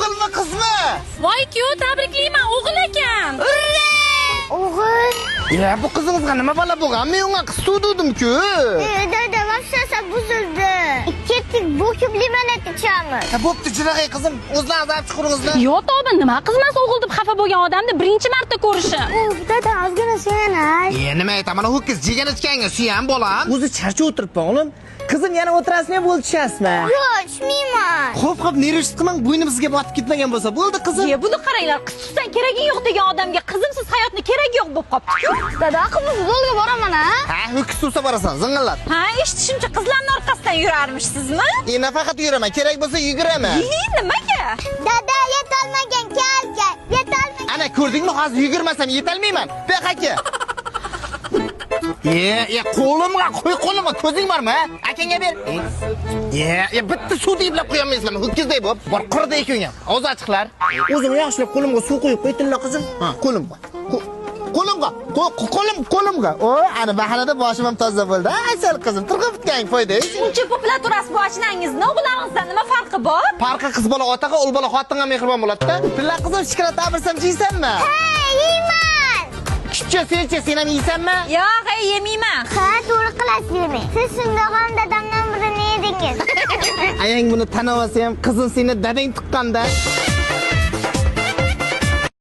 o'g'ilmi, qizmi? Voy kuyov, tabriklayman, o'g'il ekan. O'g'il. Ya, bu qizingizga nima balo bo'lgan? Men unga qiz tug'dirdim-ku. Dada, vaqtsa buzildi. Ketdik, bu ko'p limonad ichamiz. Bo'pti, jirag'ay qizim, o'zlaringiz olib chiqaringizlar. Yo, tavba, nima qizmas o'g'il deb xafa bo'lgan odamni birinchi marta ko'rishim. Dada, ozgina suyanay. Nima aytaman, ho'kiz jigan ichganga suyan bolam. O'zi charcha o'tiribman, o'g'lim. Qizim yana o'tirasizmi, bo'ldi tushasizmi? Yo'q, ichmayman. Xo'p, nerishsiz qilmang, bo'ynimizga botib ketmagan bo'lsa, bo'ldi qizim. Ye, buni qaranglar, qiz tutsan keragi yo'q degan odamga qizimsiz hayotni keragi yo'q bo'lib qopti-ku. Dada, qizim futbolga boraman, ha? Ha, ho'kiz tutsa borasan, zing'illab. Ha, eshitishimcha qizlarning orqasidan yurarmishsizmi? Nafaqat yuraman, kerak bo'lsa yuguraman. Nimaga? Dada, yetolmagan kalka. Yetolmagan. Ana ko'rdingmi, hozir yugurmasam yetolmayman. Bek aka. Qo'limga, qo'y qo'limga, ko'zing bormi? Akangga ber. Bitta suv deyiblab qo'yolmaysizlarmi? Ho'kizdek bo'lib, bor qurda ekan. Og'iz ochiqlar. O'zim yaxshilab qo'limga suv qo'yib qo'ytinglar qizim. Ha, qo'limga. Qo'limga. O, ana bahanada boshim ham toza bo'ldi. Asal qizim, turg'ib bitgan foyda. Uncha ko'plar turasiz bu oshnangizning o'g'lingizdan nima farqi bor? Farqi qiz bola otaga, o'l bola xotinga mehribon bo'ladi-da. Tilla qizim, shikolat abirsam yeysanmi? Ha, yeyman. Kichcha sen ham yeysanmi? Yo'q, yemayman. Ha, to'g'ri qilasiz yemang. Siz shundoqam dadamdan birini yedingiz. Ayang buni tanavasa ham qizing seni dadang tuqqanda.